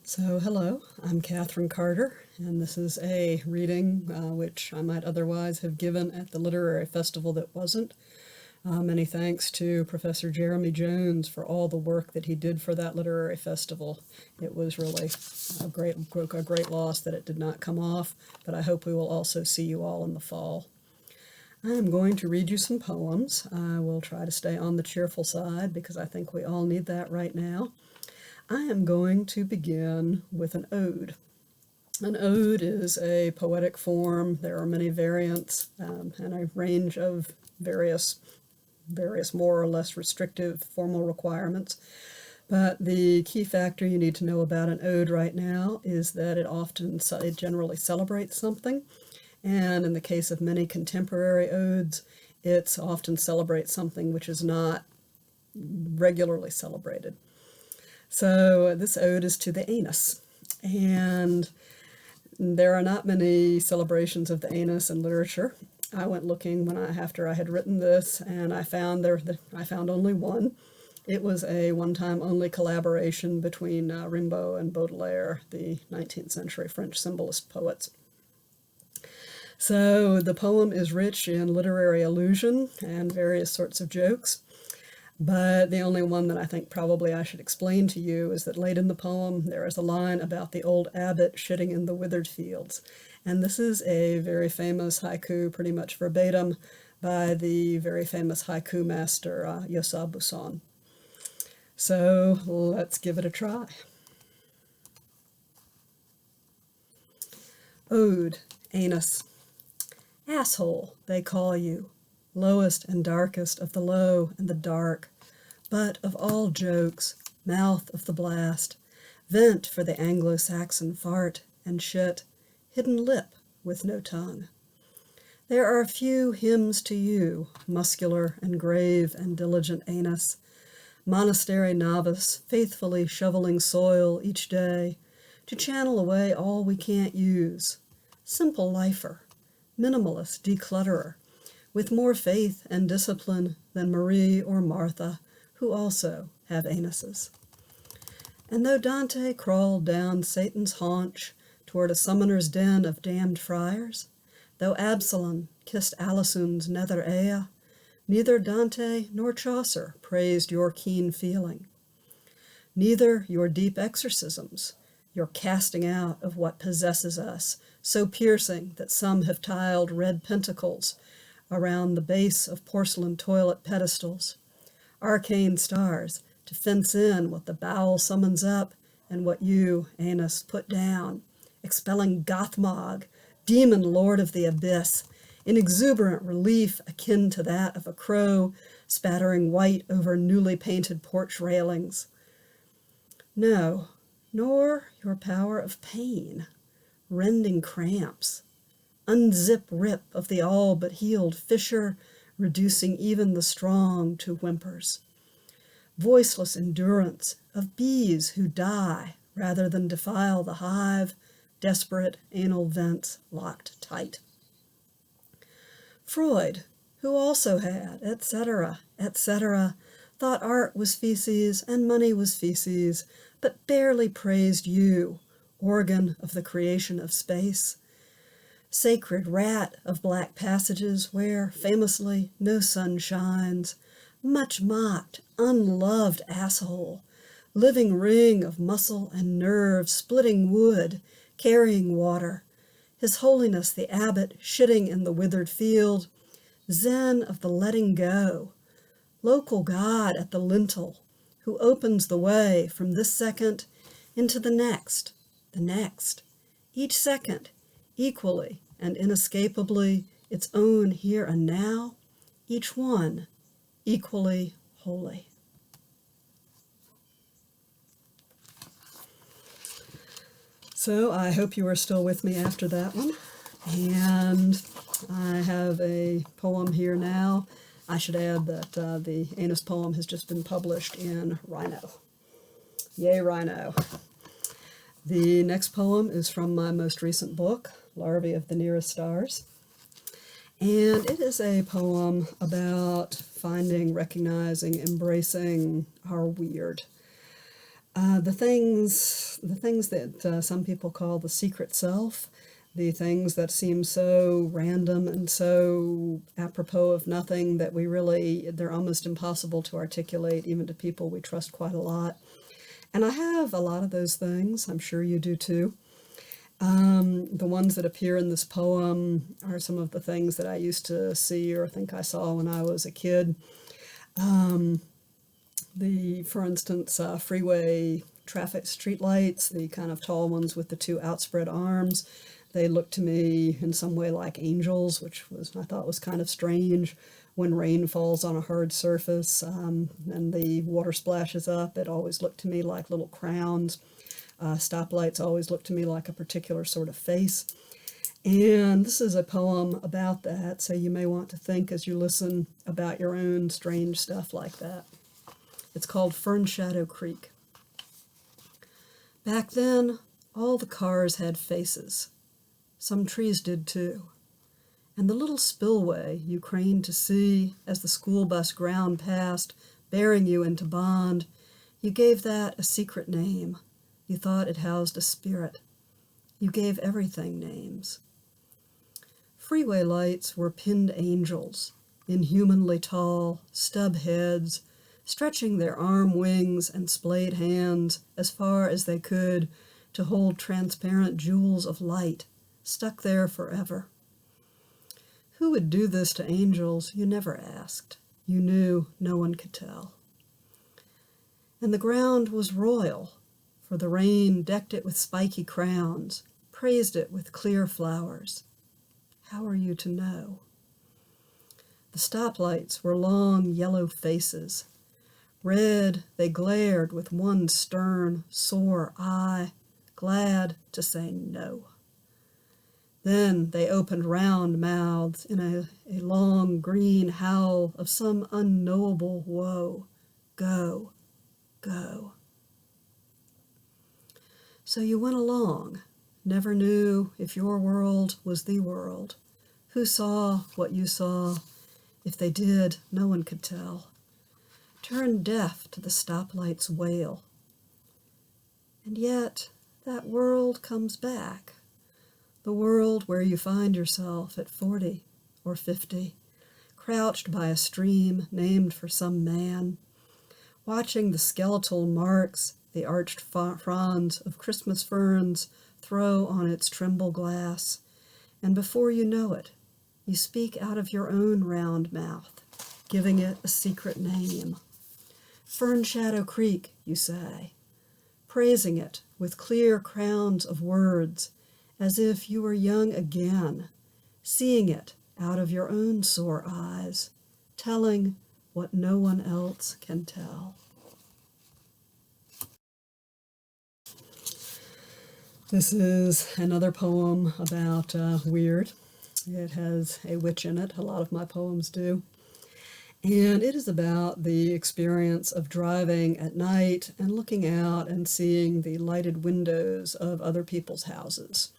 So, hello, I'm Catherine Carter, and this is a reading which I might otherwise have given at the literary festival that wasn't. Many thanks to Professor Jeremy Jones for all the work that he did for that literary festival. It was really a great loss that it did not come off, but I hope we will also see you all in the fall. I am going to read you some poems. I will try to stay on the cheerful side because I think we all need that right now. I am going to begin with an ode. An ode is a poetic form. There are many variants and a range of various more or less restrictive formal requirements. But the key factor you need to know about an ode right now is that it generally celebrates something. And in the case of many contemporary odes, it often celebrates something which is not regularly celebrated. So this ode is to the anus, and there are not many celebrations of the anus in literature. I went looking after I had written this, and I found only one. It was a one-time only collaboration between Rimbaud and Baudelaire, the 19th century French symbolist poets. So the poem is rich in literary allusion and various sorts of jokes. But the only one that I think probably I should explain to you is that late in the poem there is a line about the old abbot shitting in the withered fields. And this is a very famous haiku, pretty much verbatim, by the very famous haiku master Yosa Buson. So let's give it a try. Ode, Anus. Asshole, they call you, lowest and darkest of the low and the dark, butt of all jokes, mouth of the blast, vent for the Anglo-Saxon fart and shit, hidden lip with no tongue. There are few hymns to you, muscular and grave and diligent anus, monastery novice, faithfully shoveling soil each day to channel away all we can't use, simple lifer, minimalist declutterer, with more faith and discipline than Marie or Martha, who also have anuses. And though Dante crawled down Satan's haunch toward a summoner's den of damned friars, though Absalom kissed Alisoun's nether Ea, neither Dante nor Chaucer praised your keen feeling. Neither your deep exorcisms, your casting out of what possesses us, so piercing that some have tiled red pentacles around the base of porcelain toilet pedestals, arcane stars to fence in what the bowel summons up and what you, anus, put down, expelling Gothmog, demon lord of the abyss, in exuberant relief akin to that of a crow spattering white over newly painted porch railings. No, nor your power of pain, rending cramps, unzip rip of the all but healed fissure, reducing even the strong to whimpers. Voiceless endurance of bees who die rather than defile the hive, desperate anal vents locked tight. Freud, who also had, etc., thought art was feces and money was feces, but barely praised you, organ of the creation of space. Sacred rat of black passages where, famously, no sun shines, much mocked, unloved asshole, living ring of muscle and nerve, splitting wood, carrying water, His Holiness the Abbot shitting in the withered field, zen of the letting go, local God at the lintel, who opens the way from this second into the next, each second equally and inescapably its own here and now, each one equally holy. So I hope you are still with me after that one. And I have a poem here now. I should add that the Anus poem has just been published in Rhino. Yay, Rhino. The next poem is from my most recent book, Larvae of the Nearest Stars. And it is a poem about finding, recognizing, embracing our weird. The things the things that some people call the secret self, the things that seem so random and so apropos of nothing that they're almost impossible to articulate, even to people we trust quite a lot. And I have a lot of those things. I'm sure you do too. The ones that appear in this poem are some of the things that I used to see or think I saw when I was a kid. For instance, freeway traffic street lights, the kind of tall ones with the two outspread arms, they look to me in some way like angels, I thought was kind of strange. When rain falls on a hard surface and the water splashes up, it always looked to me like little crowns. Stoplights always look to me like a particular sort of face. And this is a poem about that, so you may want to think as you listen about your own strange stuff like that. It's called Fern Shadow Creek. Back then, all the cars had faces. Some trees did too. And the little spillway you craned to see as the school bus ground past, bearing you into Bond, you gave that a secret name. You thought it housed a spirit. You gave everything names. Freeway lights were pinned angels, inhumanly tall, stub heads, stretching their arm wings and splayed hands as far as they could to hold transparent jewels of light, stuck there forever. Who would do this to angels, you never asked. You knew no one could tell. And the ground was royal, for the rain decked it with spiky crowns, praised it with clear flowers. How are you to know? The stoplights were long yellow faces. Red, they glared with one stern, sore eye, glad to say no. Then they opened round mouths in a long green howl of some unknowable woe. Go, go. So you went along, never knew if your world was the world. Who saw what you saw? If they did, no one could tell. Turned deaf to the stoplight's wail. And yet, that world comes back. The world where you find yourself at 40 or 50, crouched by a stream named for some man, watching the skeletal marks the arched fronds of Christmas ferns throw on its tremble glass, and before you know it, you speak out of your own round mouth, giving it a secret name. Fern Shadow Creek, you say, praising it with clear crowns of words, as if you were young again, seeing it out of your own sore eyes, telling what no one else can tell. This is another poem about weird. It has a witch in it. A lot of my poems do. And it is about the experience of driving at night and looking out and seeing the lighted windows of other people's houses.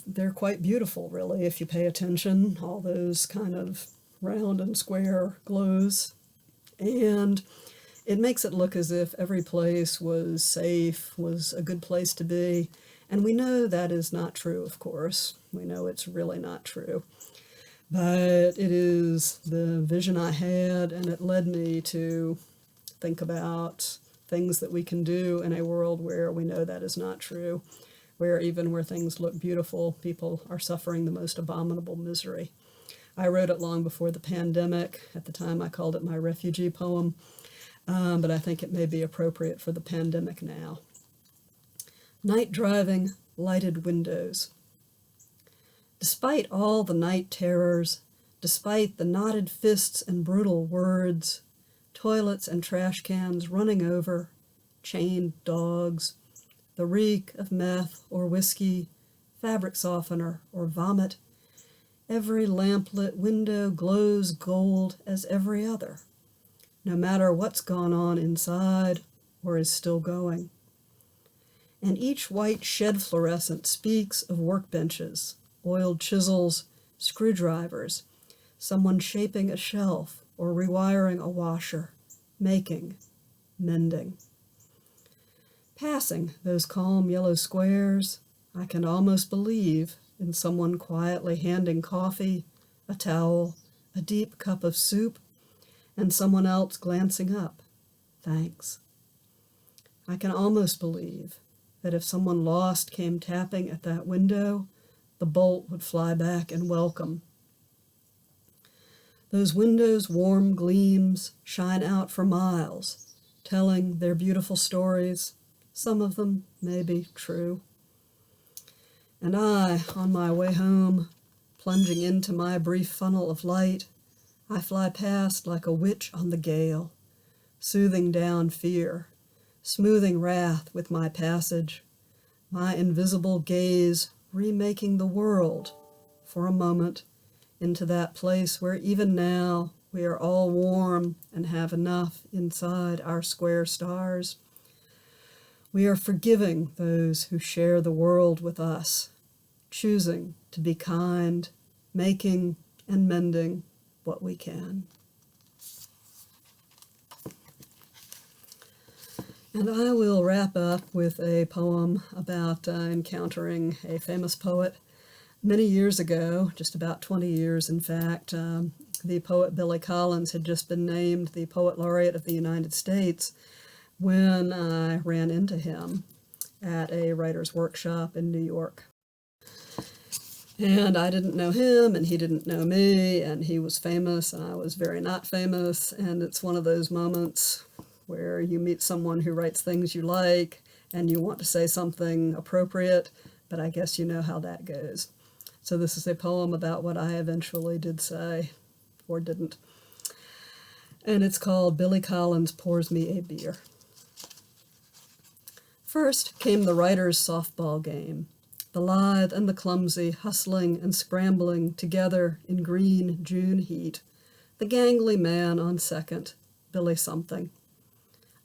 They're quite beautiful, really, if you pay attention, all those kind of round and square glows. And it makes it look as if every place was safe, was a good place to be. And we know that is not true, of course. We know it's really not true. But it is the vision I had, and it led me to think about things that we can do in a world where we know that is not true, where even where things look beautiful, people are suffering the most abominable misery. I wrote it long before the pandemic. At the time, I called it my refugee poem, but I think it may be appropriate for the pandemic now. Night driving, lighted windows. Despite all the night terrors, despite the knotted fists and brutal words, toilets and trash cans running over, chained dogs, the reek of meth or whiskey, fabric softener or vomit, every lamplit window glows gold as every other, no matter what's gone on inside or is still going. And each white shed fluorescent speaks of workbenches, oiled chisels, screwdrivers, someone shaping a shelf or rewiring a washer, making, mending. Passing those calm yellow squares, I can almost believe in someone quietly handing coffee, a towel, a deep cup of soup, and someone else glancing up. Thanks. I can almost believe that if someone lost came tapping at that window, the bolt would fly back in welcome. Those windows' warm gleams shine out for miles, telling their beautiful stories, some of them maybe true. And I, on my way home, plunging into my brief funnel of light, I fly past like a witch on the gale, soothing down fear, smoothing wrath with my passage, my invisible gaze remaking the world for a moment into that place where even now we are all warm and have enough inside our square stars. We are forgiving those who share the world with us, choosing to be kind, making and mending what we can. And I will wrap up with a poem about encountering a famous poet. Many years ago, just about 20 years in fact, the poet Billy Collins had just been named the Poet Laureate of the United States when I ran into him at a writer's workshop in New York. And I didn't know him, and he didn't know me, and he was famous, and I was very not famous, and it's one of those moments where you meet someone who writes things you like, and you want to say something appropriate, but I guess you know how that goes. So this is a poem about what I eventually did say, or didn't. And it's called Billy Collins Pours Me a Beer. First came the writer's softball game, the lithe and the clumsy hustling and scrambling together in green June heat, the gangly man on second, Billy something.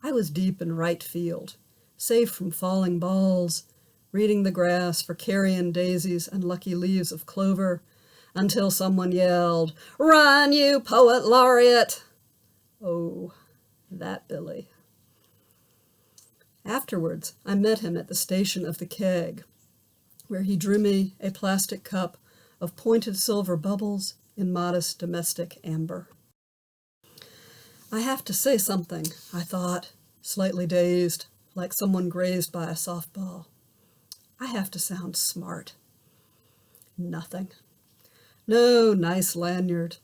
I was deep in right field, safe from falling balls, reading the grass for carrion daisies and lucky leaves of clover, until someone yelled, "Run, you poet laureate!" Oh, that Billy. Afterwards, I met him at the station of the keg, where he drew me a plastic cup of pointed silver bubbles in modest domestic amber. I have to say something, I thought, slightly dazed, like someone grazed by a softball. I have to sound smart. Nothing. No nice lanyard.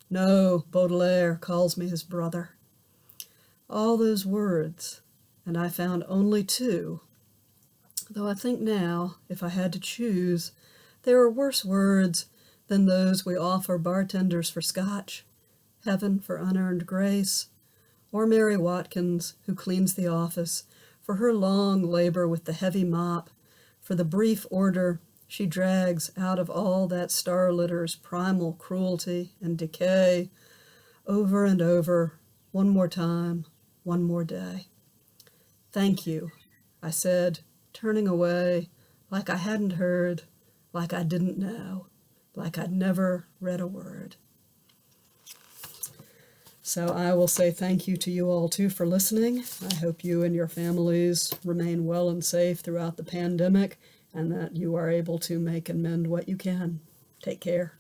No Baudelaire calls me his brother. All those words, and I found only two, though I think now, if I had to choose, there are worse words than those we offer bartenders for scotch, heaven for unearned grace, or Mary Watkins, who cleans the office, for her long labor with the heavy mop, for the brief order she drags out of all that star litter's primal cruelty and decay, over and over, one more time, one more day. Thank you, I said, turning away, like I hadn't heard, like I didn't know, like I'd never read a word. So I will say thank you to you all too for listening. I hope you and your families remain well and safe throughout the pandemic, and that you are able to make and mend what you can. Take care.